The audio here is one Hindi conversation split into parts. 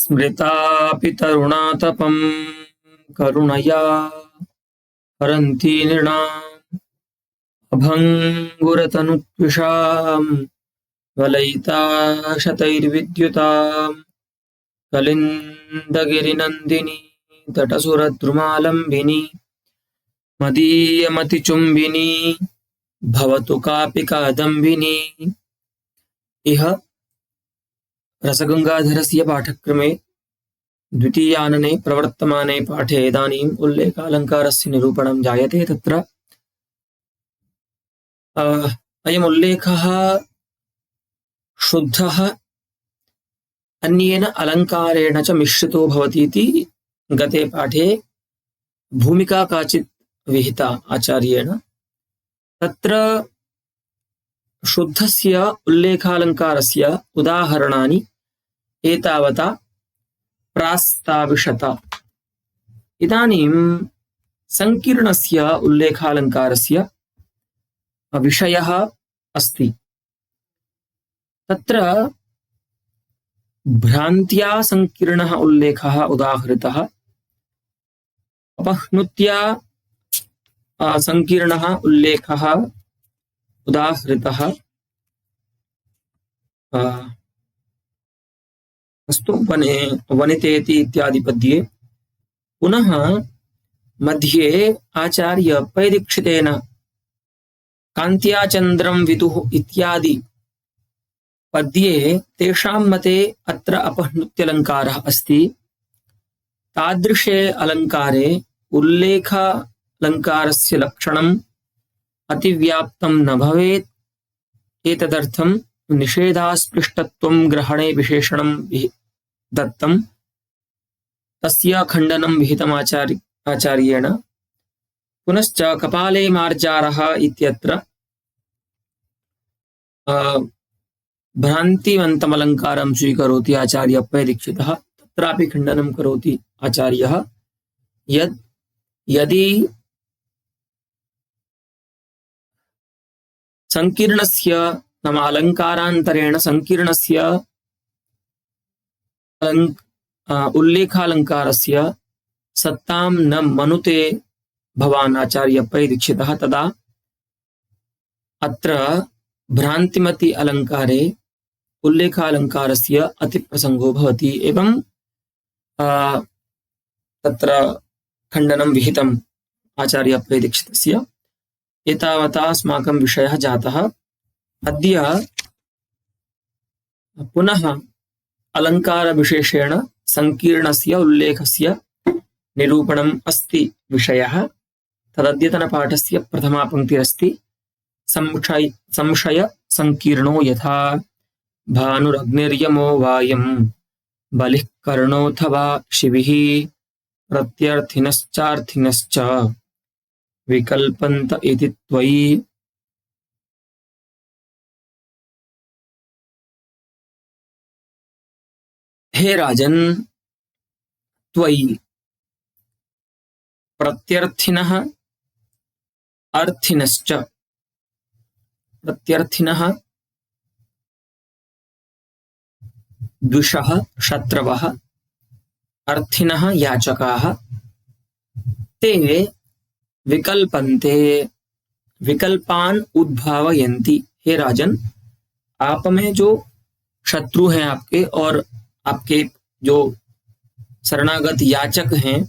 स्मृतापि तरुणातपं करुणया हरन्ति नृणाम् अभङ्गुरतनुत्विषाम् वलयिता शतैर्विद्युताम् कलिन्दगिरिनन्दिनी तटसुरद्रुमालम्बिनी मदीयमतिचुम्बिनी भवतु कापि कादम्बिनी। इह रसगंगाधरस्य पाठक्रमे द्वितीयानने प्रवर्तमाने पाठे इदानीम् उल्लेखालङ्कारस्य निरूपणं जायते। तत्र अयम् उल्लेखः शुद्धः अन्येन अलङ्कारेण च मिश्रितो भवति इति गते पाठे भूमिका काचित् विहिता आचार्येण। तत्र शुद्धस्य उल्लेखालङ्कारस्य उदाहरणानि एतावता प्रास्ताविषत। इदानीं संकीर्णस्य उल्लेखालङ्कारस्य विषयः अस्ति। तत्र भ्रान्त्या संकीर्णः उल्लेखः उदाहृतः, अपह्नुत्या संकीर्णः उल्लेखः उदाहृतः। अस्तु वनितेति इत्यादि पद्ये। पुनः मध्ये आचार्य पैदीक्षितेन कान्त्या चन्द्रं विदुः इत्यादि पद्ये तेषां मते अत्र अपह्नुत्यलङ्कारः अस्ति। तादृशे अलङ्कारे उल्लेखालङ्कारस्य लक्षणम् अतिव्याप्तं न भवेत्। एतदर्थं निषेधास्पृष्टत्वं ग्रहणे विशेषणं दत्तं, तस्य खण्डनं विहितम् आचार्येण। पुनश्च कपाले मार्जारः इत्यत्र भ्रान्तिवन्तमलङ्कारं स्वीकरोति आचार्य पैदीक्षितः। तत्रापि खण्डनं करोति आचार्यः, यदि संकीर्णस्य नाम अलङ्कारान्तरेण संकीर्णस्य उल्लेखालङ्कारस्य सत्तां न मनुते भवान् आचार्य पैदीक्षितः, तदा अत्र भ्रान्तिमति अलङ्कारे उल्लेखालङ्कारस्य अतिप्रसङ्गो भवति। एवं तत्र खण्डनं विहितम् आचार्य पैदीक्षितस्य। एतावता अस्माकं विषयः जातः। अद्य पुनः अलङ्कारविशेषेण संकीर्णस्य उल्लेखस्य निरूपणम् अस्ति विषयः। तदद्यतनपाठस्य प्रथमा पङ्क्तिरस्ति। संशय संकीर्णो यथा भानुरग्निर्यमो वायं बलिः कर्णोऽथवा शिविः प्रत्यर्थिनश्चार्थिनश्च विकल्पन्त इति त्वयि। हे राजन्, त्वयि प्रत्यर्थिनः अर्थिनश्च। प्रत्यर्थिनः द्विषः शत्रवः, अर्थिनः याचकाः, ते विकल्पन्ते विकल्पान उद्भावयन्ति। हे राजन, आप में जो शत्रु हैं आपके और आपके जो शरणागत याचक हैं,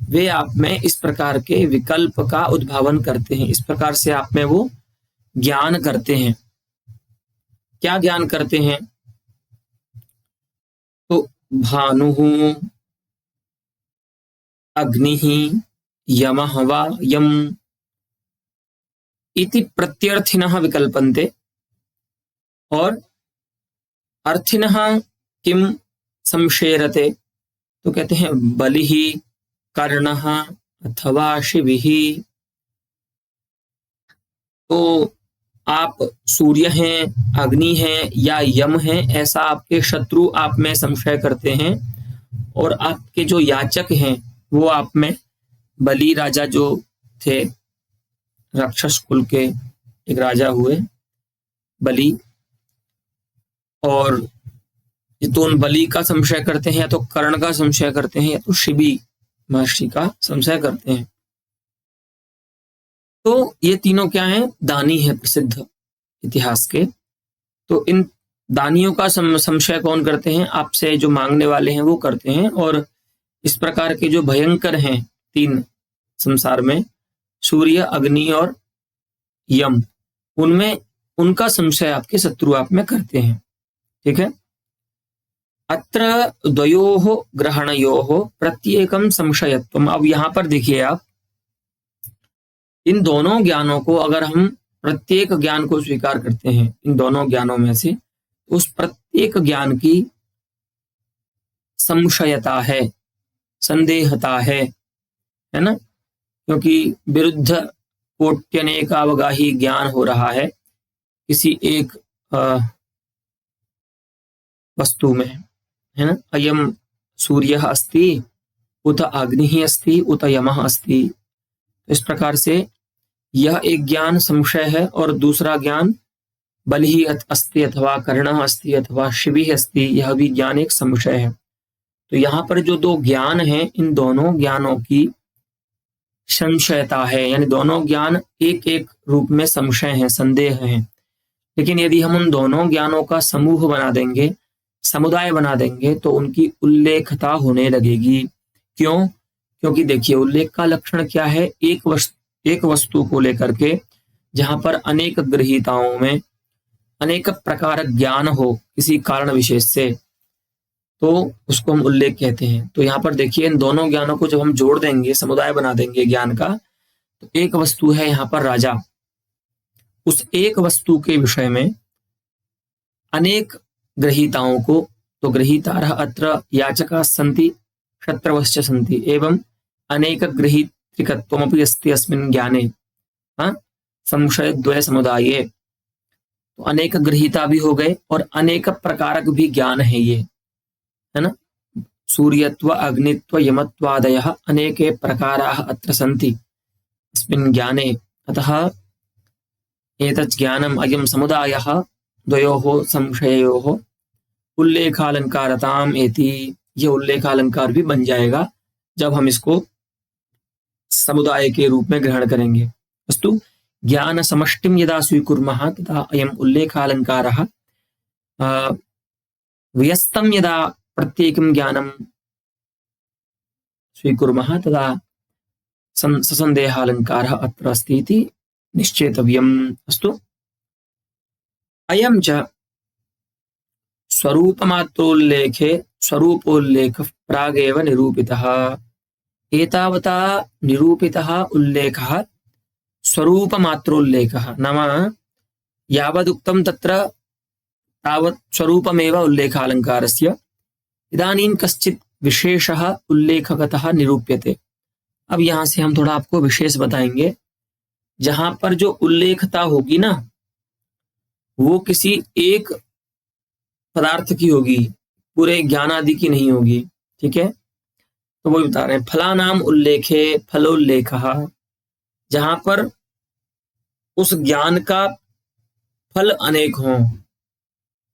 वे आप में इस प्रकार के विकल्प का उद्भावन करते हैं। इस प्रकार से आप में वो ज्ञान करते हैं। क्या ज्ञान करते हैं? तो भानुः अग्निः यमः वा यम इति प्रत्यर्थिनः विकल्पन्ते। और अर्थिनः किम संशेरते, तो कहते हैं बलिः कर्णः अथवा शिविः। तो आप सूर्य हैं, अग्नि हैं या यम हैं, ऐसा आपके शत्रु आप में संशय करते हैं। और आपके जो याचक हैं वो आप में, बलि राजा जो थे, राक्षस कुल के एक राजा हुए बलि, और तो उन बलि का संशय करते हैं, या तो कर्ण का संशय करते हैं, या तो शिबी महर्षि का संशय करते हैं। तो ये तीनों क्या हैं? दानी है प्रसिद्ध इतिहास के। तो इन दानियों का संशय कौन करते हैं? आपसे जो मांगने वाले हैं वो करते हैं। और इस प्रकार के जो भयंकर हैं तीन संसार में, सूर्य, अग्नि और यम, उनमें उनका संशय आपके शत्रु आप में करते हैं। ठीक है। अत्र द्वयोः ग्रहणयोः प्रत्येकम संशयत्वम। अब यहां पर देखिए आप, इन दोनों ज्ञानों को अगर हम प्रत्येक ज्ञान को स्वीकार करते हैं, इन दोनों ज्ञानों में से उस प्रत्येक ज्ञान की संशयता है, संदेहता है ना? क्योंकि विरुद्ध कोट्यनेकावगाही ज्ञान हो रहा है किसी एक वस्तु में, है ना? अयम सूर्यः अस्ति उत अग्निः अस्ति उत यमः अस्ति। इस प्रकार से यह एक ज्ञान संशय है, और दूसरा ज्ञान बलिः अस्ति अथवा कर्णः अस्ति अथवा शिविः अस्ति, यह भी ज्ञान एक संशय है। तो यहाँ पर जो दो ज्ञान हैं, इन दोनों ज्ञानों की संशयता है, यानी दोनों ज्ञान एक एक रूप में संशय हैं, संदेह हैं। लेकिन यदि हम उन दोनों ज्ञानों का समूह बना देंगे, समुदाय बना देंगे, तो उनकी उल्लेखता होने लगेगी। क्यों? क्योंकि देखिए, उल्लेख का लक्षण क्या है? एक वस्तु को लेकर के जहां पर अनेक गृहीताओं में अनेक प्रकार ज्ञान हो किसी कारण विशेष से, तो उसको हम उल्लेख कहते हैं। तो यहाँ पर देखिए, इन दोनों ज्ञानों को जब हम जोड़ देंगे, समुदाय बना देंगे ज्ञान का, तो एक वस्तु है यहाँ पर राजा। उस एक वस्तु के विषय में अनेक गृहीताओं को, तो गृहीतारः अत्र याचकाः सन्ति शत्रवश्च सन्ति एवं अनेक गृहीतृकत्वमपि अस्ति अस्मिन् ज्ञाने संशयद्वय समुदाये। तो अनेक गृहीता भी हो गए और अनेक प्रकारक भी ज्ञान है ये, है ना? सूर्यत्व अग्नित्व यमत्वादयः अनेके प्रकाराः अत्र सन्ति अस्मिन् ज्ञाने, अतः एतत् ज्ञानम् अयं समुदायः द्वयोः संशययोः उल्लेखालंकारताम् एति। ये उल्लेखालंकार भी बन जाएगा जब हम इसको समुदाय के रूप में ग्रहण करेंगे। अस्तु, ज्ञान समष्टिम यदा स्वीकुर्मः तदा अयम् उल्लेखालंकारः व्यस्तम यदा प्रत्येकं ज्ञानं स्वीकुर्मः तदा ससंदेहालंकारः अत्र अस्ति इति निश्चेतव्यम्। अस्तु, अयं च स्वरूपमात्रोल्लेखे स्वरूपोल्लेखः प्रागेव निरूपितः। एतावता निरूपितः उल्लेखः स्वरूपमात्रोल्लेखः, नाम यावदुक्तं तत्र तावत् स्वरूपमेव उल्लेखालंकारस्य। इदानीं कश्चित् विशेषः उल्लेखकतः निरूप्यते। अब यहाँ से हम थोड़ा आपको विशेष बताएंगे। जहां पर जो उल्लेखता होगी ना, वो किसी एक पदार्थ की होगी, पूरे ज्ञान आदि की नहीं होगी। ठीक है, तो वो बता रहे हैं, फलानाम उल्लेखे फलोल्लेखः, जहां पर उस ज्ञान का फल अनेक हो,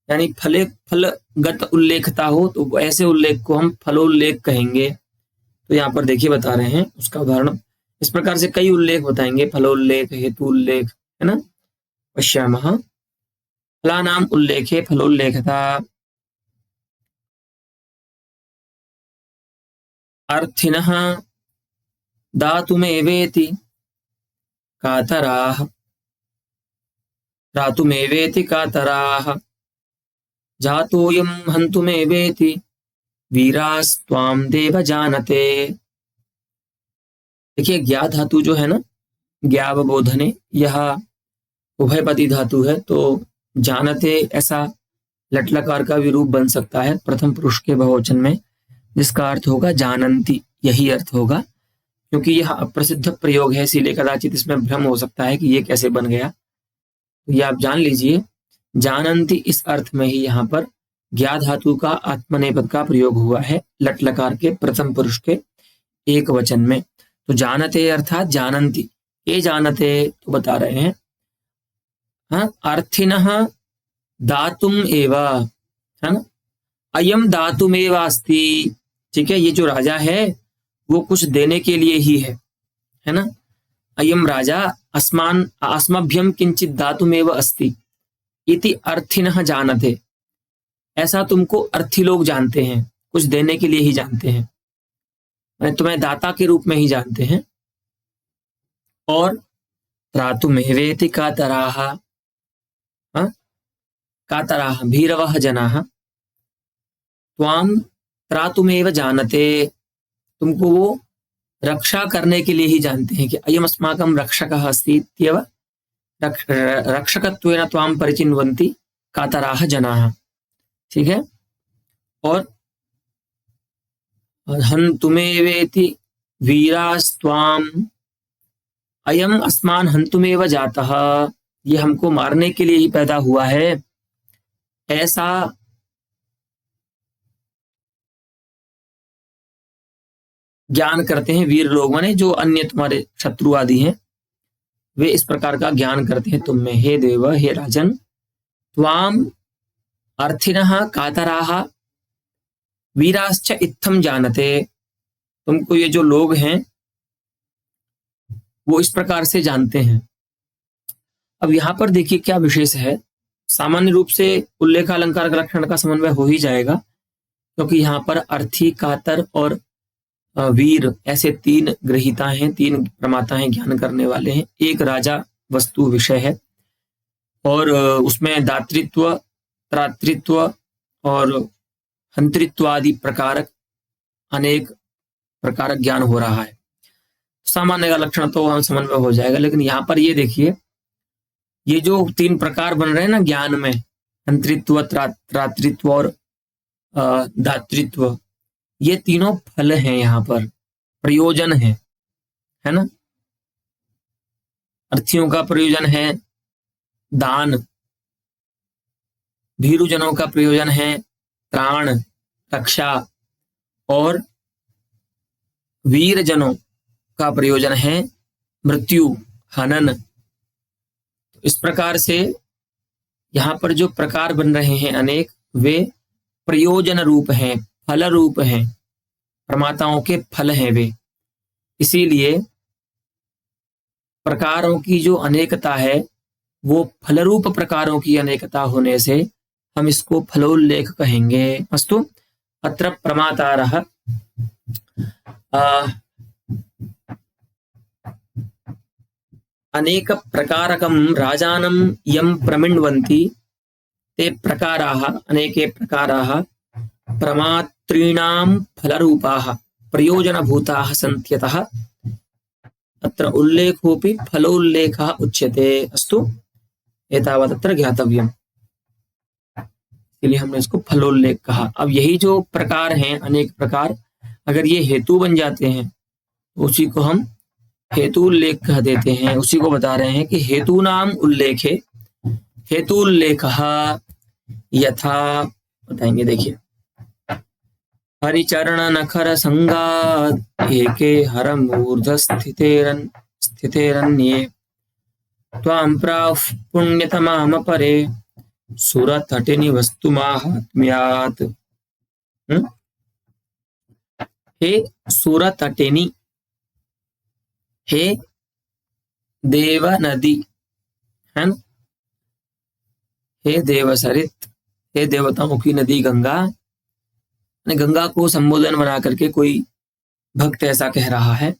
यानी फलगत उल्लेखता हो, तो ऐसे उल्लेख को हम फलोल्लेख कहेंगे। तो यहाँ पर देखिए बता रहे हैं उसका उदाहरण। इस प्रकार से कई उल्लेख बताएंगे, फलोल्लेख, हेतु उल्लेख, है ना? पश्यामः। फलानाम उल्लेखे फलोल्लेखता अर्थिनः दातुमेवेति कातराः, रातुमेवेति कातराः, जातोऽयं हन्तुमेवेति वीरास्त्वां देव जानते। देखिए, ज्ञा धातु जो है ना, ज्ञावबोधने, यह उभयपदी धातु है। तो जानते ऐसा लट्लकार का भी रूप बन सकता है प्रथम पुरुष के बहुवचन में, जिसका अर्थ होगा जानन्ति, यही अर्थ होगा। क्योंकि यह अप्रसिद्ध प्रयोग है, इसीलिए कदाचित इसमें भ्रम हो सकता है कि ये कैसे बन गया। तो ये आप जान लीजिए, जानन्ति इस अर्थ में ही यहाँ पर ज्ञा धातु का आत्मनेपद का प्रयोग हुआ है लट्लकार के प्रथम पुरुष के एक वचन में। तो जानते अर्थात जानन्ति, ये जानते तो बता रहे हैं। हाँ, अर्थिनः दातुम एव, है ना? अयम धातुमेवास्ति, ठीक है, ये जो राजा है वो कुछ देने के लिए ही है ना। अयम राजा अस्मभ्यम किंचित धातुमेव अस्ति इति अर्थिनः जानते, ऐसा तुमको अर्थी लोग जानते हैं, कुछ देने के लिए ही जानते हैं, तुम्हें दाता के रूप में ही जानते हैं। और त्रातुमेवेति कातराः, कातराः भीरवः जनाः त्वां त्रातुमेव जानते, तुमको वो रक्षा करने के लिए ही जानते हैं कि अयम अस्माकं रक्षकः अस्ति इत्येव रक्षकत्वेन त्वां परिचिन्वन्ति कातराः जनाः, ठीक है। और हन्तुमेवेति वीरास्त्वां, अयम अस्मान् हन्तुमेव जातः, ये हमको मारने के लिए ही पैदा हुआ है, ऐसा ज्ञान करते हैं वीर लोग, माने जो अन्य तुम्हारे शत्रु आदि हैं, वे इस प्रकार का ज्ञान करते हैं तुम में। हे देव, हे राजन, त्वाम अर्थिनः कातराः वीराश्च इत्थम जानते, तुमको ये जो लोग हैं वो इस प्रकार से जानते हैं। अब यहां पर देखिए क्या विशेष है, सामान्य रूप से उल्लेख अलंकार का लक्षण का समन्वय हो ही जाएगा, क्योंकि यहाँ पर अर्थी, कातर और वीर ऐसे तीन ग्रहीता हैं, तीन प्रमाता हैं, ज्ञान करने वाले हैं। एक राजा वस्तु विषय है और उसमें दातृत्व, त्रातृत्व और हंतृत्व आदि प्रकारक अनेक प्रकारक ज्ञान हो रहा है। सामान्य का लक्षण तो हम समन्वय हो जाएगा, लेकिन यहाँ पर ये देखिए, ये जो तीन प्रकार बन रहे हैं ना ज्ञान में, हंतृत्व, त्रातृत्व और दातृत्व, ये तीनों फल हैं, यहाँ पर प्रयोजन है ना। अर्थियों का प्रयोजन है दान, भीरुजनों का प्रयोजन है त्राण, रक्षा, और वीरजनों का प्रयोजन है मृत्यु, हनन। इस प्रकार से यहाँ पर जो प्रकार बन रहे हैं अनेक, वे प्रयोजन रूप हैं, फल रूप हैं, प्रमाताओं के फल हैं वे। इसीलिए प्रकारों की जो अनेकता है वो फलरूप प्रकारों की अनेकता होने से हम इसको फलोल्लेख कहेंगे। अस्तु, अत्र प्रमातारः अनेक प्रकारकं राजानं यं प्रमिण्वन्ति ते प्रकाराः, अनेके प्रकाराः प्रमातॄणां फलरूपाः प्रयोजनभूताः सन्त्यतः अत्र उल्लेखोऽपि फलोल्लेखः उच्यते। अस्तु, एतावत् अत्र ज्ञातव्यम्, इसलिए हमने इसको फलोल्लेख कहा। अब यही जो प्रकार हैं अनेक प्रकार, अगर ये हेतु बन जाते हैं तो उसी को हम हेतुल्लेख कह देते हैं। उसी को बता रहे हैं कि हेतूनाम उल्लेखे हेतुल्लेखः यथा, बताएंगे, देखिए, हरिचरण नखर संगात् एके हरमूर्ध स्थितेरन्ये त्वां प्राह पुण्यतमामपरे सुरतटिनि वस्तु माहात्म्यात्। हे सुरतटिनि, हे देव नदी, है ना, हे देवसरित, हे देवताओं की नदी गंगा। गंगा को संबोधन बना करके कोई भक्त ऐसा कह रहा है,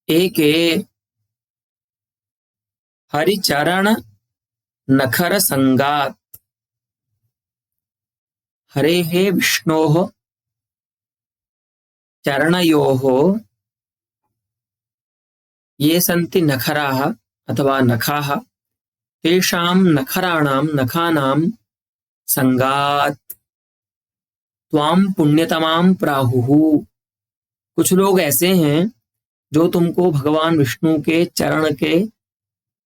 एक हरिचरण नखर संगात, हरेः विष्णोः चरणयोः ये सन्ति नखराः अथवा नखाः, तेषां नखराणां नखानां संगात त्वाम पुण्यतमाम प्राहुः। कुछ लोग ऐसे हैं जो तुमको भगवान विष्णु के चरण के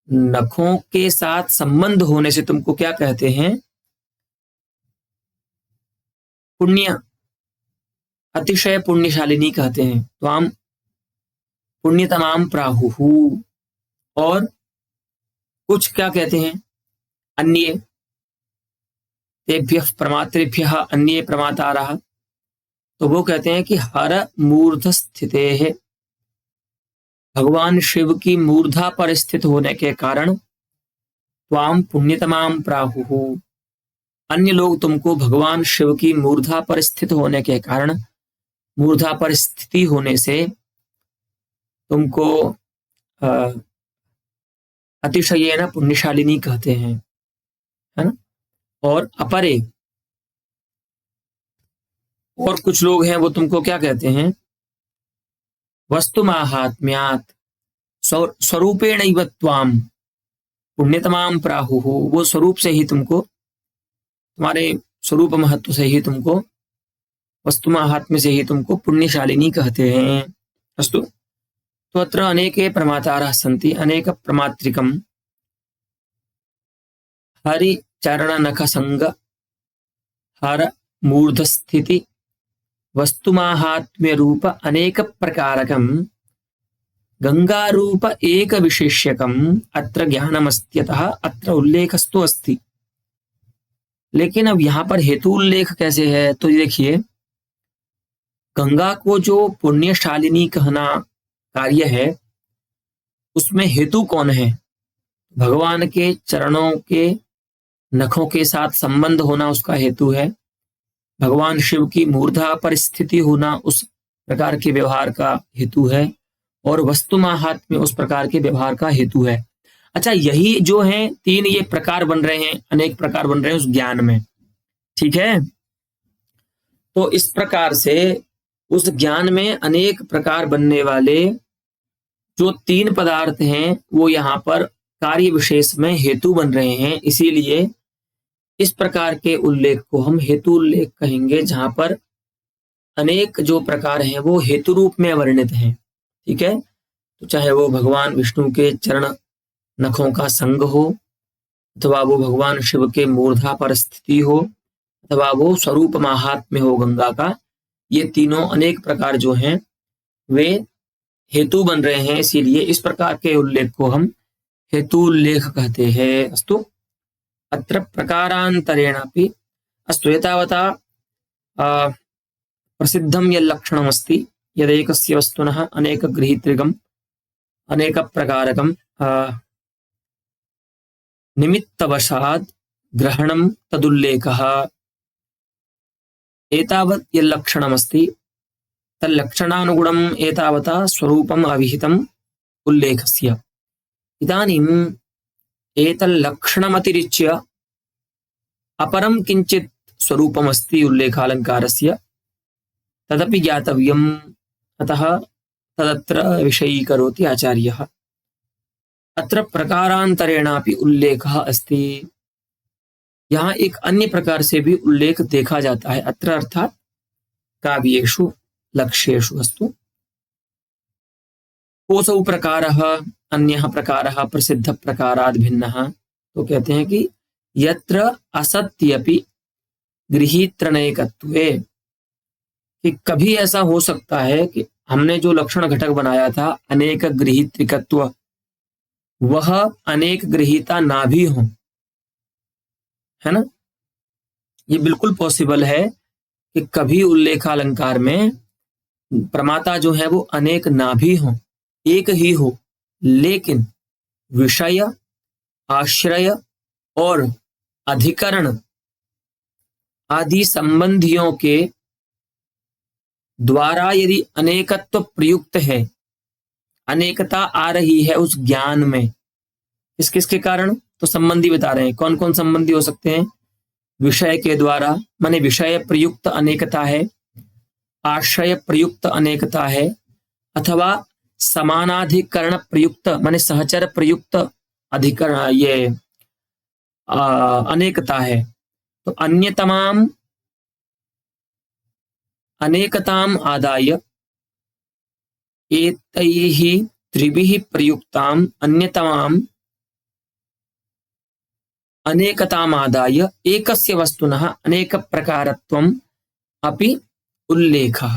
नखों के साथ संबंध होने से तुमको क्या कहते हैं, पुण्य, अतिशय पुण्यशालिनी कहते हैं। त्वाम पुण्यतमाम प्राहुः। और कुछ क्या कहते हैं, अन्य, तेभ्यः प्रमातृभ्यः अन्ये प्रमातारः, तो वो कहते हैं कि हर मूर्ध स्थिते है, भगवान शिव की मूर्धा पर स्थित होने के कारण त्वाम पुण्यतमाम प्राहुः, अन्य लोग तुमको भगवान शिव की मूर्धा पर स्थित होने के कारण, मूर्धा पर स्थिति होने से तुमको अतिशयेन पुण्यशालिनी कहते हैं, है ना। और अपरे, और कुछ लोग हैं वो तुमको क्या कहते हैं, वस्तु माहात्म्यात् स्वरूपेणैव त्वाम पुण्यतमाम प्राहुः, वो स्वरूप से ही तुमको, तुम्हारे स्वरूप महत्व से ही तुमको, वस्तु माहात्म्य से ही तुमको पुण्यशालिनी कहते हैं। अस्तु, तो अत्र अनेके प्रमातारः सन्ति, अनेक प्रमातृकम् हरिचरणनखसंग हर मूर्धस्थिति वस्तुमाहात्म्य रूप अनेक प्रकारकम् गंगारूप एक विशेष्यकम् अत्र ज्ञानमस्त्यतः अत्र उल्लेखस्तु अस्ति। लेकिन अब यहाँ पर हेतु उल्लेख कैसे है, तो देखिए, गंगा को जो पुण्यशालिनी कहना कार्य है, उसमें हेतु कौन है? भगवान के चरणों के नखों के साथ संबंध होना उसका हेतु है, भगवान शिव की मूर्धा पर स्थिति होना उस प्रकार के व्यवहार का हेतु है, और वस्तु माहात्म्य उस प्रकार के व्यवहार का हेतु है। अच्छा, यही जो है तीन ये प्रकार बन रहे हैं, अनेक प्रकार बन रहे हैं उस ज्ञान में, ठीक है। तो इस प्रकार से उस ज्ञान में अनेक प्रकार बनने वाले जो तीन पदार्थ हैं वो यहाँ पर कार्य विशेष में हेतु बन रहे हैं, इसीलिए इस प्रकार के उल्लेख को हम हेतु उल्लेख कहेंगे, जहां पर अनेक जो प्रकार हैं वो हेतु रूप में वर्णित हैं, ठीक है। तो चाहे वो भगवान विष्णु के चरण नखों का संग हो, अथवा वो भगवान शिव के मूर्धा पर स्थिति हो, अथवा वो स्वरूप माहात्म्य हो गंगा का, ये तीनों अनेक प्रकार जो हैं वे हेतु बन रहे हैं, इसीलिए इस प्रकार के उल्लेख को हम हेतु उल्लेख कहते हैं। अस्तु, अत्र प्रकारान्तरेणापि, अस्तु, एतावता प्रसिद्धं यल्लक्षणमस्ति यदेकस्य वस्तुनः अनेकगृहीतृकम् अनेकप्रकारकं निमित्तवशात् ग्रहणं तदुल्लेखः। एतावत् यल्लक्षणमस्ति तल्लक्षणानुगुणम् एतावता स्वरूपम् अविहितम् उल्लेखस्य। इदानीम् एतल्लक्षणमतिरिच्य अपरं किञ्चित् स्वरूपमस्ति उल्लेखालङ्कारस्य, तदपि ज्ञातव्यम्, अतः तदत्र विषयीकरोति आचार्यः। अत्र प्रकारान्तरेणापि उल्लेखः अस्ति, यहाँ एक अन्य प्रकार से भी उल्लेख देखा जाता है, अत्र अर्थात काव्येषु लक्ष्येषु। अस्तु, कोऽसौ प्रकारः अन्यः प्रकारः प्रसिद्ध प्रकाराद् भिन्नः, तो कहते हैं कि यत्र असत्यपि गृहीतृणैकत्वे, कि कभी ऐसा हो सकता है कि हमने जो लक्षण घटक बनाया था अनेक गृहीतृकत्व, वह अनेक गृहीता ना भी हो, है ना। ये बिल्कुल पॉसिबल है कि कभी उल्लेखालंकार में प्रमाता जो है वो अनेक ना भी हो, एक ही हो, लेकिन विषय, आश्रय और अधिकरण आदि संबंधियों के द्वारा यदि अनेकत्व प्रयुक्त है, अनेकता आ रही है उस ज्ञान में, किस किस के कारण, तो संबंधी बता रहे हैं। कौन कौन संबंधी हो सकते हैं? विषय के द्वारा, माने विषय प्रयुक्त अनेकता है, आश्रय प्रयुक्त अनेकता है, अथवा समानाधिकरण प्रयुक्त माने सहचर प्रयुक्त अधिकरण, ये अनेकता है। तो अन्यतमाम अनेकताम आदाय एतैः त्रिभिः प्रयुक्ताम अन्यतमाम अनेकताम आदाय एकस्य वस्तुनः अनेक प्रकारत्वम् अपि उल्लेखः।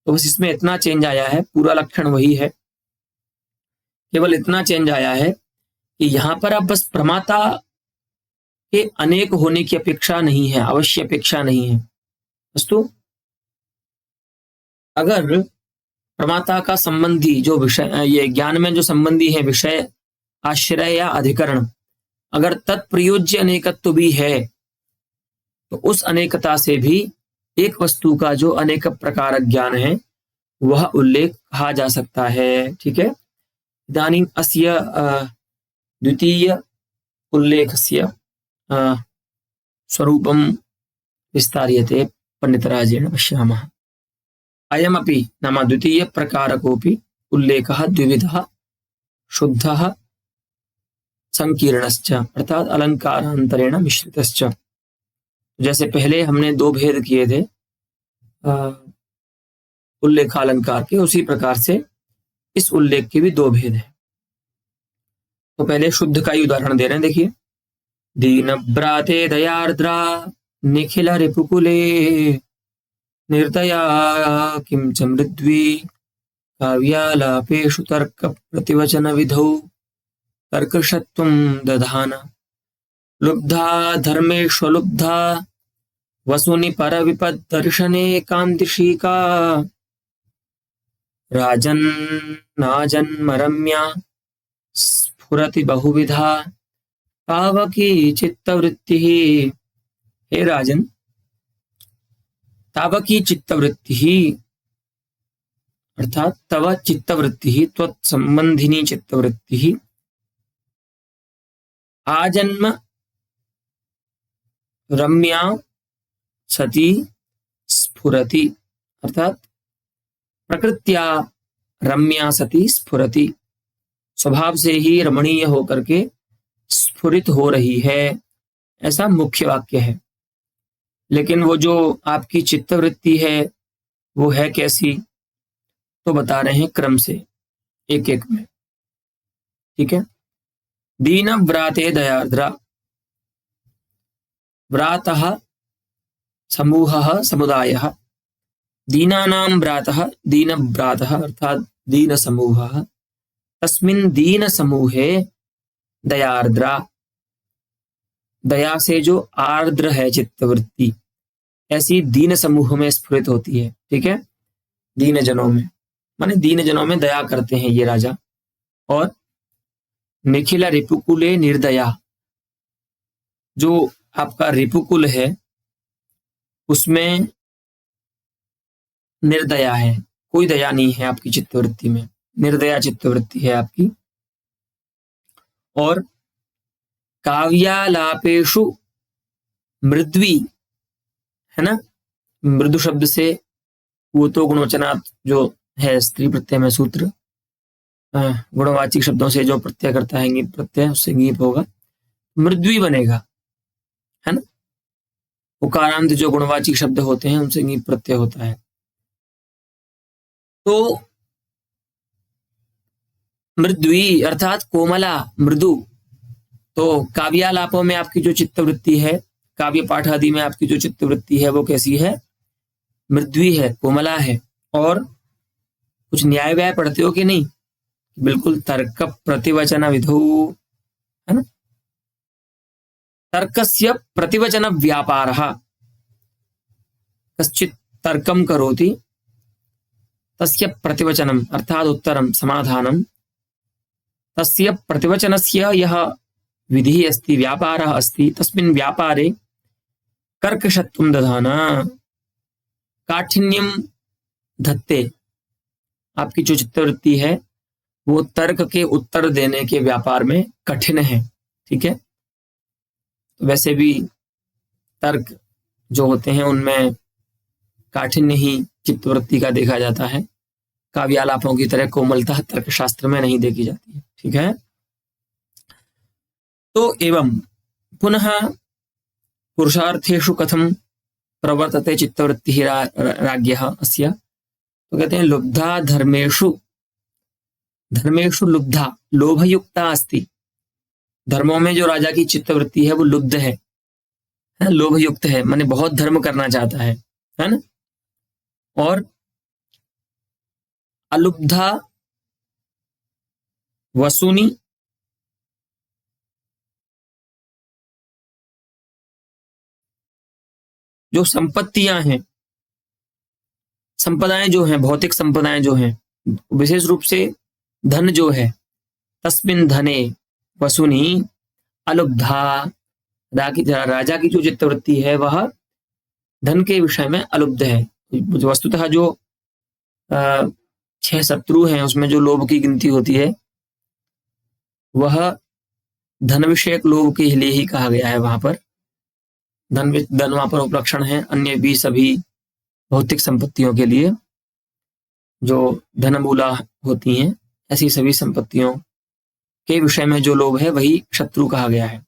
तो बस इसमें इतना चेंज आया है, पूरा लक्षण वही है, केवल इतना चेंज आया है कि यहां पर आप बस प्रमाता के अनेक होने की अपेक्षा नहीं है, अवश्य अपेक्षा नहीं है। अस्तु, अगर प्रमाता का संबंधी जो विषय, ये ज्ञान में जो संबंधी है विषय, आश्रय या अधिकरण, अगर तत्प्रयोज्य अनेकत्व भी है तो उस अनेकता से भी एक वस्तु का जो अनेक प्रकार ज्ञान है वह उल्लेख कहा जा सकता है। ठीक है। इदानीम् अस्य द्वितीय उल्लेखस्य स्वरूपं विस्तार्यते पंडितराजेन पश्यामः। अयमपि नाम द्वितीयप्रकारकोऽपि उल्लेखः द्विविधः, शुद्धः संकीर्णश्च, अर्थात अलंकारांतरेण मिश्रितश्च। जैसे पहले हमने दो भेद किए थे उल्लेखालंकार के, उसी प्रकार से इस उल्लेख के भी दो भेद हैं। तो पहले शुद्ध का ही उदाहरण दे रहे हैं, देखिए। दीन ब्राते दयार्द्रा निखिल रिपुकुले निर्दया किं च मृद्वी काव्यालापेषु तर्क प्रतिवचन विधौ तर्कशत्वं दधाना लुब्धा धर्मेष्वलुब्धा वसुनि परविपद्दर्शने कान्तिशीका राजन्नाजन्मरम्या स्फुरति बहुविधा तावकी चित्तवृत्तिः। हे राजन, तावकी चित्तवृत्तिः अर्थात तव चित्तवृत्तिः, त्वत्संबंधिनी चित्तवृत्तिः आजन्म रम्या सती स्फुरति, अर्थात प्रकृत्या रम्या सती स्फुरति, स्वभाव से ही रमणीय होकर के स्फुरित हो रही है, ऐसा मुख्य वाक्य है। लेकिन वो जो आपकी चित्तवृत्ति है वो है कैसी, तो बता रहे हैं क्रम से, एक एक में। ठीक है। दीन व्राते दयार्द्रा, व्रातः समूहः समुदायः, दीनानां व्रातः दीन व्रातः अर्थात दीन समूहः, तस्मिन् दीन समूहे दयार्द्रा, दया से जो आर्द्र है चित्तवृत्ति, ऐसी दीन समूह में स्फुरित होती है। ठीक है। दीन जनों में, माने दीन जनों में दया करते हैं ये राजा। और निखिल रिपुकुले निर्दया, जो आपका रिपुकुल है उसमें निर्दया है, कोई दया नहीं है आपकी चित्तवृत्ति में, निर्दया चित्तवृत्ति है आपकी। और काव्यालापेषु मृद्वी, है ना, मृदु शब्द से वो तो गुणवचनात् जो है स्त्री प्रत्यय में सूत्र, गुणवाची शब्दों से जो प्रत्यय करता है ङीप प्रत्यय, उससे ङीप होगा, मृद्वी बनेगा, है ना। उकारांत जो गुणवाची शब्द होते हैं उनसे ङीप प्रत्यय होता है। तो मृद्वी अर्थात कोमला, मृदु। तो काव्यालापों में आपकी जो चित्तवृत्ति है, काव्य पाठ आदि में आपकी जो चित्तवृत्ति है वो कैसी है, मृद्वी है, कोमला है। और कुछ न्याय व्याय पढ़ते हो कि नहीं, बिल्कुल तर्क प्रतिवचन विधौ, है ना। तर्कस्य प्रतिवचन व्यापारः, कश्चित् तर्कं करोति तस्य प्रतिवचनम अर्थात उत्तरम समाधानम, तस्य प्रतिवचनस्य यह विधिः अस्ति, व्यापारः अस्ति, तस्मिन् व्यापारे कर्कशत्वं दधाना, काठिन्यम धत्ते, आपकी जो चित्तवृत्ति है वो तर्क के उत्तर देने के व्यापार में कठिन है। ठीक है। तो वैसे भी तर्क जो होते हैं उनमें काठिन्य ही चित्तवृत्ति का देखा जाता है, काव्यालापों की तरह कोमलता तर्कशास्त्र में नहीं देखी जाती है। ठीक है। तो एवं पुनः पुरुषार्थेषु कथम प्रवर्तते चित्तवृत्तिः राज्ञः अस्य, तो कहते हैं लुब्धा धर्मेषु, धर्मेषु लुब्धा, लोभयुक्ता अस्ति, धर्मों में जो राजा की चित्तवृत्ति है वो लुब्ध है, लोभयुक्त है, माने बहुत धर्म करना चाहता है ना। और अलुब्धा वसुनी जो संपत्तियां हैं, संपदाएं जो हैं, भौतिक संपदाएं जो हैं, विशेष रूप से धन जो है, तस्मिन धने वसुनी अलुब्धा, राजा की जो चित्तवृत्ति है वह धन के विषय में अलुब्ध है। वस्तुतः जो 6 शत्रु हैं उसमें जो लोभ की गिनती होती है वह धन विषयक लोभ के लिए ही कहा गया है। वहां पर धन वहां पर उपलक्षण है, अन्य भी सभी भौतिक संपत्तियों के लिए जो धनमूला होती हैं, ऐसी सभी संपत्तियों के विषय में जो लोभ है वही शत्रु कहा गया है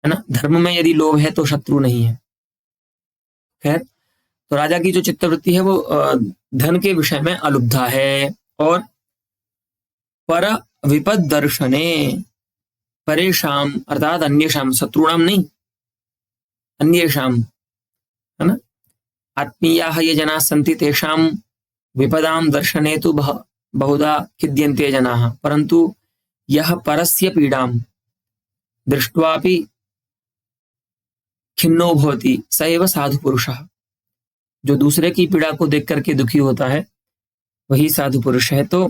ना। धर्म में यदि लोभ है तो शत्रु नहीं है। खैर, तो राजा की जो चित्तवृत्ति है वो धन के विषय में अलुब्धा है। और पर विपद दर्शने, परेशाम अर्थात अन्येषाम, शत्रुणाम नहीं, अन्येषाम, है ना। आत्मीयाः ये जनाः सन्ति तेषां विपदां दर्शने तु बहुधा खिद्यन्ते जनाः, परन्तु यह परस्य पीड़ां दृष्ट्वापि खिन्नो भवति स एव साधु पुरुषः। जो दूसरे की पीड़ा को देख करके दुखी होता है वही साधु पुरुष है। तो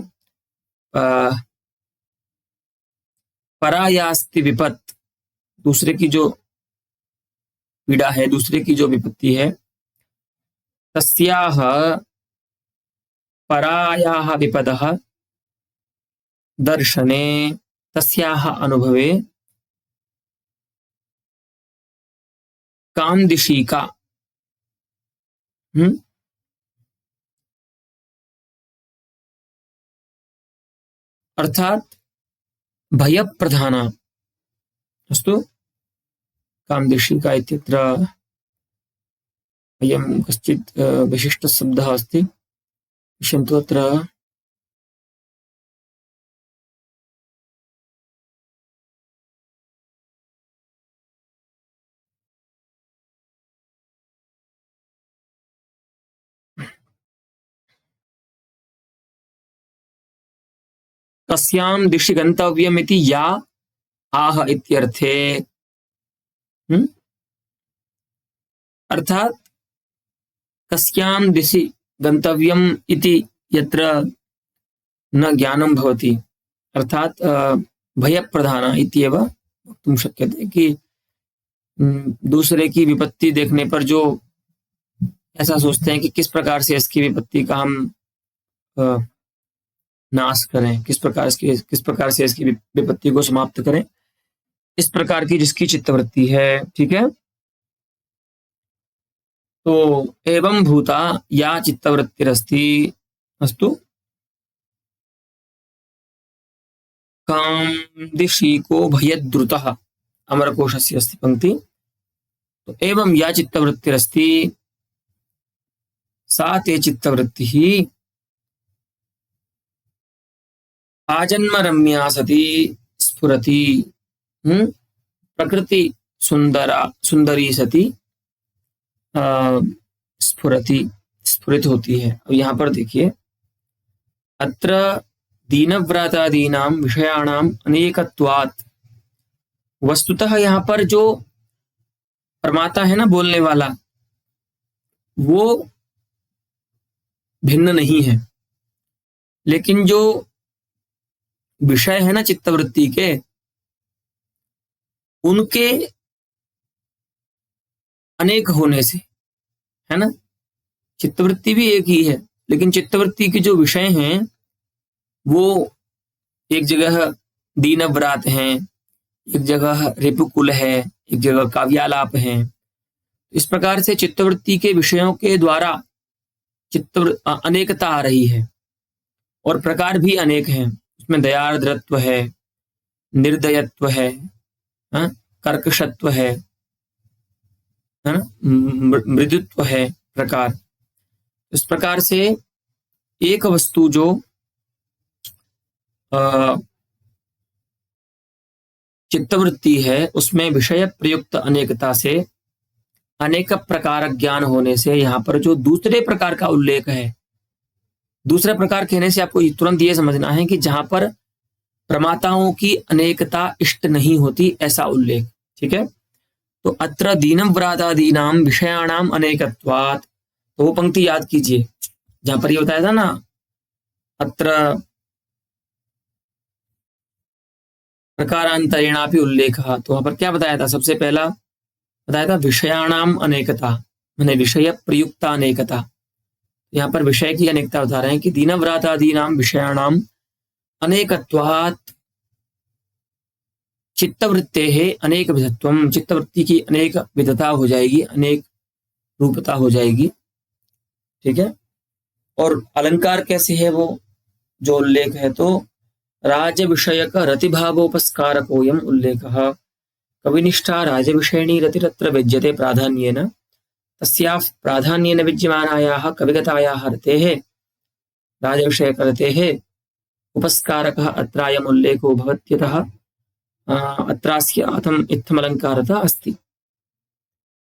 परायास्ति विपत्, दूसरे की जो पीड़ा है, दूसरे की जो विपत्ति है, तस्याह परायाह विपदः दर्शने तस्याह अनुभवे कामदिशी का, अर्थात भय प्रधाना अस्तु कामदिशी का इत्यत्र अयं कश्चित् विशिष्ट शब्दः अस्ति, पश्यन्तु अत्र तस्यां दिशि गन्तव्यमिति या आह इत्यर्थे, अर्थात कस्यां दिशि गन्तव्यम् इति यत्र न ज्ञानं भवति, अर्थात भयप्रधाना इत्येव वक्तुं शक्यते कि दूसरे की विपत्ति देखने पर जो ऐसा सोचते हैं कि किस प्रकार से इसकी विपत्ति का हम नाश करें, किस प्रकार से इसकी विपत्ति को समाप्त करें, इस प्रकार की जिसकी चित्तवृत्ति है। ठीक है, तो एवं भूता या चित्तवृत्तिरस्ति अस्तु कामदिशी को भयद्रुतः, अमरकोशस्य अस्ति पंक्ति। तो एवं या चित्तवृत्तिरस्ति सा ते चित्तवृत्तिः आजन्मरम्या सती स्फुरति, प्रकृति सुंदरी सती स्फुरित होती है। अब यहाँ पर देखिए, अत्र दीनव्रतादीनां विषयाणाम अनेकत्वात्, वस्तुतः यहाँ पर जो परमात्मा है ना, बोलने वाला, वो भिन्न नहीं है, लेकिन जो विषय है ना चित्तवृत्ति के, उनके अनेक होने से, है ना, चित्तवृत्ति भी एक ही है, लेकिन चित्तवृत्ति के जो विषय हैं वो एक जगह दीनव्रात हैं, एक जगह रिपुकुल है, एक जगह काव्यालाप है। इस प्रकार से चित्तवृत्ति के विषयों के द्वारा अनेकता आ रही है और प्रकार भी अनेक हैं। उसमें दयार्द्रत्व है, निर्दयत्व है, कर्कशत्व है ना, मृदुत्व है प्रकार। इस प्रकार से एक वस्तु जो चित्तवृत्ति है उसमें विषय प्रयुक्त अनेकता से, अनेक प्रकार ज्ञान होने से, यहाँ पर जो दूसरे प्रकार का उल्लेख है, दूसरा प्रकार कहने से आपको तुरंत ये समझना है कि जहां पर प्रमाताओं की अनेकता इष्ट नहीं होती, ऐसा उल्लेख। ठीक है, तो अत्र दीनम व्रातादीनाम विषयाणाम अनेकत्वात्, तो वो पंक्ति याद कीजिए जहां पर ये बताया था ना, अत्र प्रकारांतरेणापि उल्लेखः, तो वहां पर क्या बताया था? सबसे पहला बताया था विषयाणाम अनेकता, मैंने विषय प्रयुक्ता अनेकता। यहाँ पर विषय की अनेकता बता रहे हैं कि दीनव्रातादीनाम विषयाणाम अनेकत्वात् चित्तवृत्तेः अनेक विधत्वम, चित्तवृत्ति की अनेक विधता हो जाएगी, अनेक रूपता हो जाएगी। ठीक है। और अलंकार कैसे है वो जो उल्लेख है, तो राज विषयक रतिभावोपस्कारकोऽयम् उल्लेखः, कविनिष्ठा राज विषयणी रतिरत्र विद्यते प्राधान्येन, तस्याः प्राधान्येन विद्यमानायाः कविगतायाः रतेः राजविषयक रतेः उपस्कारकः अत्रायम् उल्लेखो भवत्यतः अत्रास्य इत्थमलङ्कारः अस्ति।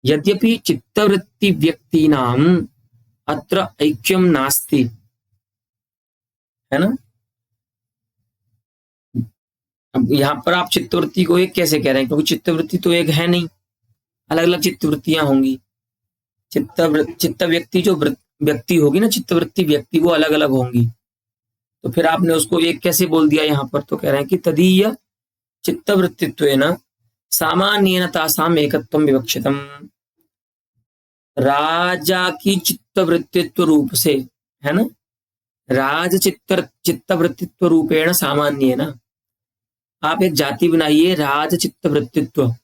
यद्यपि चित्तवृत्तिव्यक्तीनाम् अत्र ऐक्यं नास्ति, है ना। अब यहाँ पर आप चित्तवृत्ति को एक कैसे कह रहे हैं, क्योंकि चित्तवृत्ति तो एक है नहीं, अलग अलग चित्तवृत्तियां होंगी। चित्त व्यक्ति जो व्यक्ति होगी ना, चित्तवृत्ति व्यक्ति, वो अलग अलग होंगी। तो फिर आपने उसको एक कैसे बोल दिया यहाँ पर? तो कह रहे हैं कि तदीय चित्तवृत्तित्वेन सामान्येन तासाम एकत्वम विवक्षितम, राजा की चित्तवृत्तित्व रूप से, है ना, राज चित्तवृत्तित्व रूपेण सामान्येन, आप एक जाति बनाइए राज चित्तवृत्तित्व।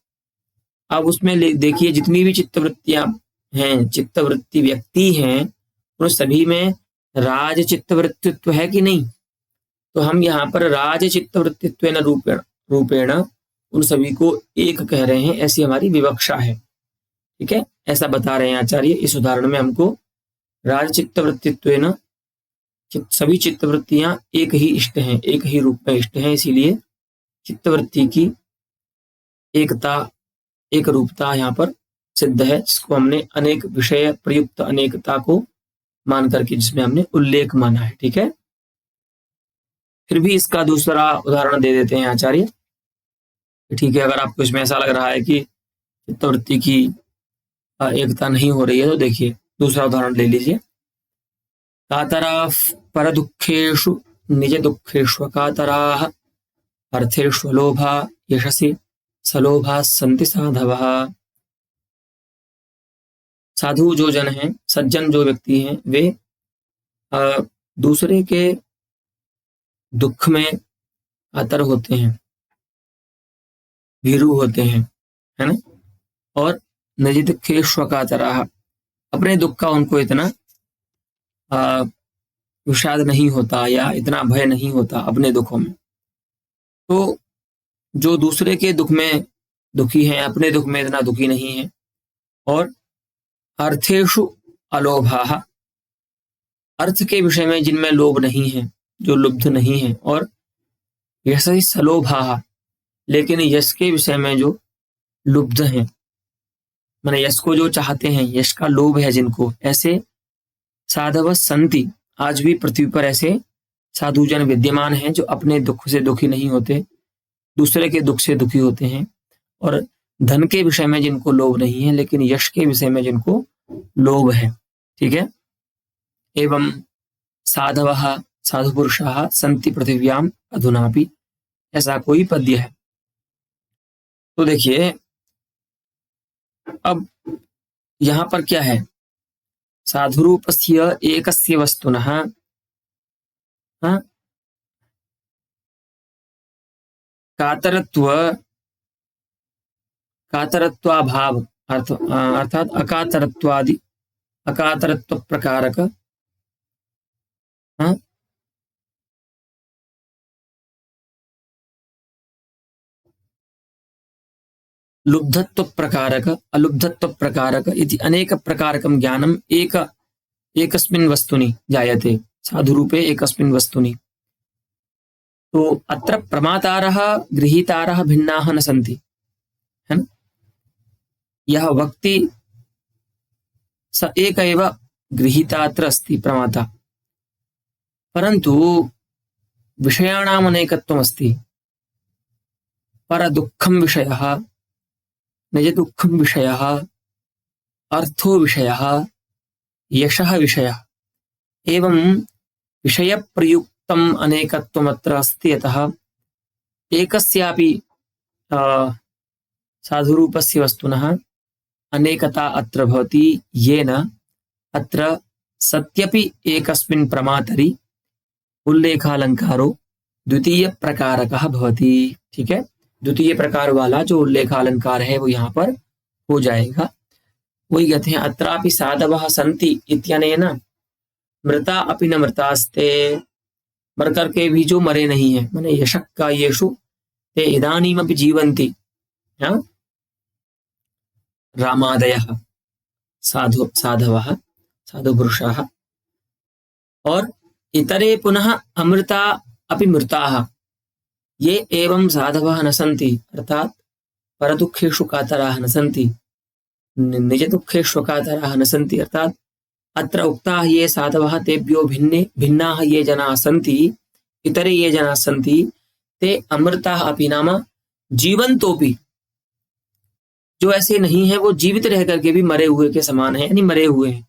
अब उसमें देखिए जितनी भी चित्तवृत्तियां हैं, चित्तवृत्ति व्यक्ति हैं, उन सभी में राज चित्तवृत्तित्व है कि नहीं? तो हम यहाँ पर राज चित्तवृत्तित्वेन रूपेण उन सभी को एक कह रहे हैं, ऐसी हमारी विवक्षा है। ठीक है, ऐसा बता रहे हैं आचार्य इस उदाहरण में हमको। राज चित्तवृत्तित्वेन सभी चित्तवृत्तियां एक ही इष्ट हैं, एक ही रूप में इष्ट हैं, इसीलिए चित्तवृत्ति की एकता, एक रूपता यहाँ पर सिद्ध है, जिसको हमने अनेक विषय प्रयुक्त अनेकता को मान करके जिसमें हमने उल्लेख माना है। ठीक है, फिर भी इसका दूसरा उदाहरण दे देते हैं आचार्य। ठीक है, अगर आपको इसमें ऐसा लग रहा है कि चित्तवृत्ति की एकता नहीं हो रही है, तो देखिए दूसरा उदाहरण ले लीजिए। कातराः परदुःखेषु निज दुःखेषु कातराः, अर्थेषु लोभा यशसि सलोभा संति साधवः। साधु जो जन हैं, सज्जन जो व्यक्ति हैं, वे दूसरे के दुख में कातर होते हैं, भीरू होते हैं, है ना। और निज दुःखेषु कातराः, अपने दुख का उनको इतना विषाद नहीं होता या इतना भय नहीं होता अपने दुखों में। तो जो दूसरे के दुख में दुखी हैं, अपने दुख में इतना दुखी नहीं है। और अर्थेषु अलोभाः, अर्थ के विषय में जिनमें लोभ नहीं है, जो लुब्ध नहीं है। और यशसि सलोभाः, लेकिन यश के विषय में जो लुब्ध हैं, माने यश को जो चाहते हैं, यश का लोभ है जिनको, ऐसे साधव संति, आज भी पृथ्वी पर ऐसे साधुजन विद्यमान हैं जो अपने दुख से दुखी नहीं होते, दूसरे के दुख से दुखी होते हैं। और धन के विषय में जिनको लोभ नहीं है, लेकिन यश के विषय में जिनको लोभ है। ठीक है, एवं साधवः साधु पुरुषाः सन्ति पृथिव्याम अधुनापि, ऐसा कोई पद्य है। तो देखिए अब यहां पर क्या है, साधुरूपस्य एकस्य वस्तुनः कातरत्वाभाव अर्थात अकातरत्व प्रकारक लुब्धत्व प्रकारक अलुब्धत्व प्रकारक इति अनेक प्रकारकं ज्ञानम एकस्मिन् वस्तुनि जायते, साधुरूपे एकस्मिन् वस्तुनि। तो अत्र प्रमातारः गृहीतारः भिन्नाः न सन्ति, है ना। यह वक्ति स एक एव गृहीता अत्र अस्ति प्रमाता, परन्तु विषयाणाम् अनेकत्वम् अस्ति। परदुःखं विषयः निज दुःखं विषयः, अर्थो विषयः, यशः विषयः एवं विषयप्रयुक्तम् अनेकत्वमत्र अस्ति। अतः एकस्यापि साधुरूपस्य वस्तुनः अनेकता अत्र भवति, येन अत्र सत्यपि एकस्मिन् प्रमातरि उल्लेखालंकारो द्वितीय प्रकारकः भवति। ठीक है, द्वितीय प्रकार वाला जो उल्लेखालंकार है वो यहाँ पर हो जाएगा। वही कहते हैं अत्रापि साधवः सन्ति इत्यनेन मृता अपि न मृतास्ते, मर करके भी जो मरे नहीं है, माने यशक का येषु ते इदानीमपि जीवन्ति रामादयः साधवः साधुपुरुषाः, और इतरे पुनः अमृता अपि मृताः ये एवं साधवः न सन्ति, अर्थात परदुःखेषु कातराः न सन्ति, निज दुःखेषु कातराः न सन्ति, अर्थात अत्र उक्ताः ये साधवः तेभ्यो भिन्नाः ये जनाः सन्ति, इतरे ये जनाः सन्ति ते अमृताः अपि, नाम जीवन्तोपि, जो ऐसे नहीं है वो जीवित रह करके भी मरे हुए के समान है, यानी मरे हुए हैं।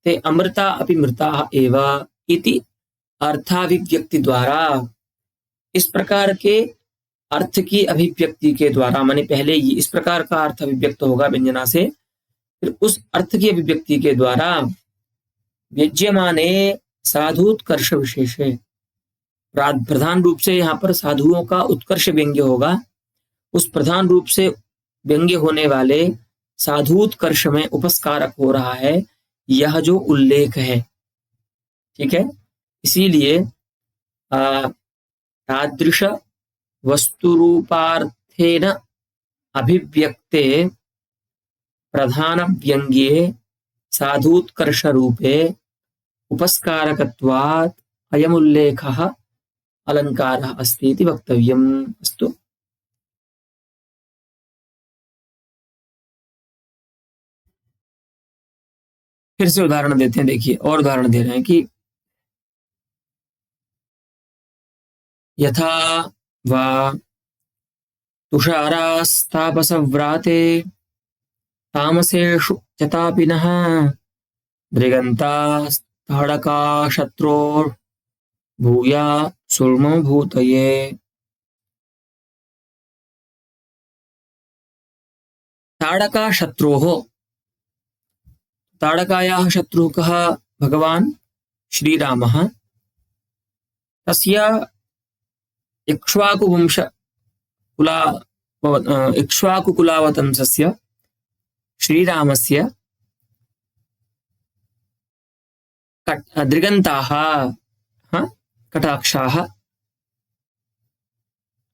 ते अमृता अपि मृताः एव इति अर्थाभिव्यक्ति द्वारा, इस प्रकार के अर्थ की अभिव्यक्ति के द्वारा, माने पहले ये इस प्रकार का अर्थ अभिव्यक्त होगा व्यंजना से, फिर उस अर्थ की अभिव्यक्ति के द्वारा व्यज्यमाने साधुत्कर्ष विशेषे, प्रधान रूप से यहाँ पर साधुओं का उत्कर्ष व्यंग्य होगा, उस प्रधान रूप से व्यंग्य होने वाले साधुत्कर्ष में उपस्कारक हो रहा है यह जो उल्लेख है। ठीक है, इसीलिए तादृश वस्तुरूपार्थेन अभिव्यक्ते प्रधान व्यंग्ये साधुत्कर्ष रूपे उपस्कारकत्वात् अयमुल्लेखः अलंकारः अस्ति इति वक्तव्यम्। अस्तु, फिर से उदाहरण देते हैं। देखिए, और उदाहरण दे रहे हैं कि यथा वा तुषारास्तापसव्राते तामसेषु चतापिनः दृगन्तास्तडका शत्रोर्भूया सुर्मो भूतये। ताडका शत्रोः, ताडकायाः शत्रुः कः? भगवान् श्रीरामः। तस्य इक्ष्वाकुकुलावतंसस्य श्रीरामस्य दृगन्ताः कटाक्षाः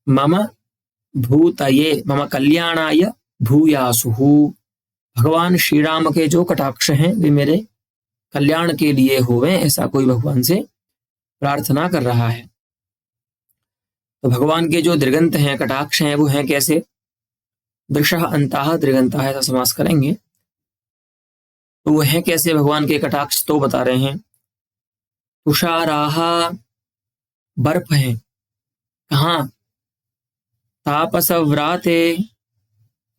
मम भूतये, मम कल्याणाय भूयासुः। भगवान श्री राम के जो कटाक्ष हैं वे मेरे कल्याण के लिए होवे, ऐसा कोई भगवान से प्रार्थना कर रहा है। तो भगवान के जो दृगंत हैं, कटाक्ष हैं, वो हैं कैसे? दृशः अंताः दृगंताः, ऐसा समास करेंगे तो वो हैं कैसे भगवान के कटाक्ष? तो बता रहे हैं तुषाराः, बर्फ है। कहाँ? तापसव्राते,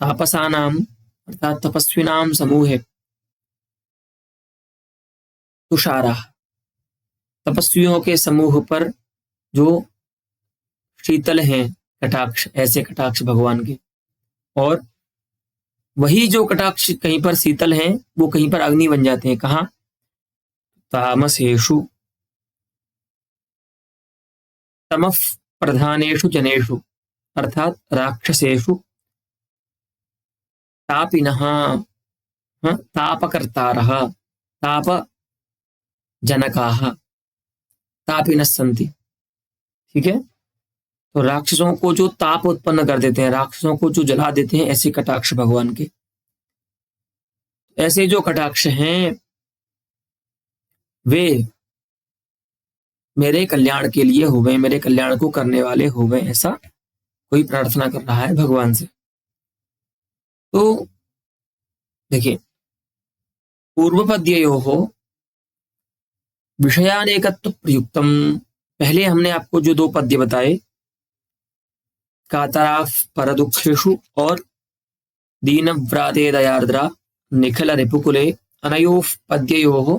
तापसानाम अर्थात तपस्विनाम समूहे। तुषाराः, तपस्वियों के समूह पर जो शीतल हैं कटाक्ष, ऐसे कटाक्ष भगवान के। और वही जो कटाक्ष कहीं पर शीतल हैं वो कहीं पर अग्नि बन जाते हैं। कहाँ? तामसेषु, तमः प्रधानेषु जनेषु अर्थात राक्षसेषु, तापिनः तापकर्तारः, ताप जनकाः तापिनः सन्ति। ठीक है, तो राक्षसों को जो ताप उत्पन्न कर देते हैं, राक्षसों को जो जला देते हैं, ऐसे कटाक्ष भगवान के। ऐसे जो कटाक्ष हैं वे मेरे कल्याण के लिए हो गए, मेरे कल्याण को करने वाले हो गए, ऐसा कोई प्रार्थना कर रहा है भगवान से। तो देखिए, पूर्वपद्ययोः विषयानेकत्व प्रयुक्तम, पहले हमने आपको जो दो पद्य बताए, कातराः परदुःखेषु और दीनव्रातेदयार्द्रा निखिलरिपुकुले अनयोः पद्ययोः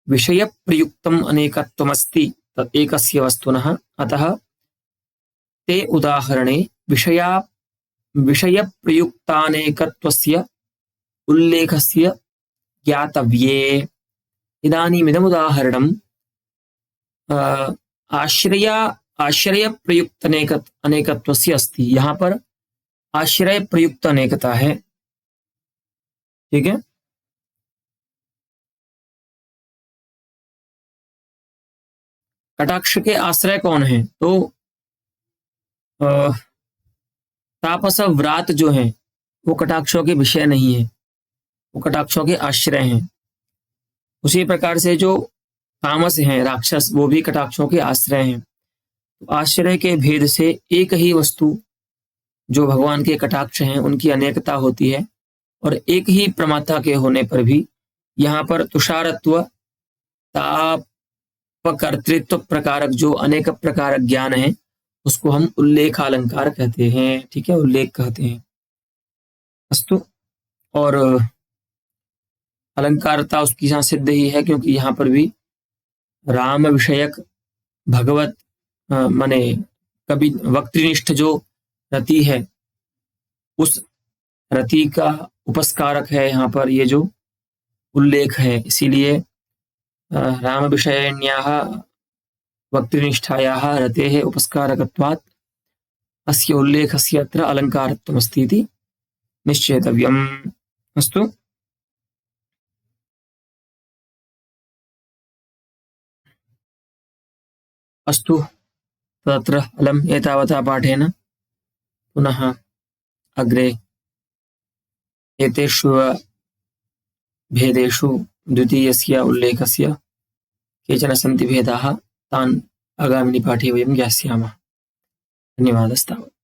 विषयप्रयुक्तम् अनेकत्वमस्ति तत् एकस्य वस्तुनः अतः ते उदाहरणे विषयप्रयुक्तानेकत्वस्य उल्लेखस्य ज्ञातव्ये। इदानीमिदम् उदाहरणम् आश्रयप्रयुक्त अनेकत्वस्य अस्ति। यहाँ पर आश्रय प्रयुक्त अनेकता है, ठीक है। कटाक्ष के आश्रय कौन है? तो तापस व्रात जो है वो कटाक्षों के विषय नहीं है, वो कटाक्षों के आश्रय हैं। उसी प्रकार से जो तामस हैं राक्षस, वो भी कटाक्षों के आश्रय हैं। तो आश्रय के भेद से एक ही वस्तु जो भगवान के कटाक्ष हैं उनकी अनेकता होती है, और एक ही प्रमाता के होने पर भी यहाँ पर तुषारत्व तापकर्तृत्व प्रकारक जो अनेक प्रकारक ज्ञान है उसको हम उल्लेख अलंकार कहते हैं, ठीक है, उल्लेख कहते हैं। अस्तु। और अलंकारता उसकी यहाँ सिद्ध ही है, क्योंकि यहाँ पर भी राम विषयक भगवत माने कभी वक्तृनिष्ठ जो रति है उस रति का उपस्कारक है यहाँ पर ये जो उल्लेख है। इसीलिए राम विषयण्याः वक्तृनिष्ठायाः रतेः उपस्कारकत्वात् अस्य उल्लेखस्य अत्र अलङ्कारत्वमस्ति इति निश्चेतव्यम्। अस्तु। अस्तु, तत्र अलम् एतावता पाठेन पुनः अग्रे एतेषु भेदेषु द्वितीयस्य उल्लेखस्य केचन सन्ति भेदाः, तान् आगामिनि पाठे वयं ज्ञास्यामः। धन्यवादस्तावत्।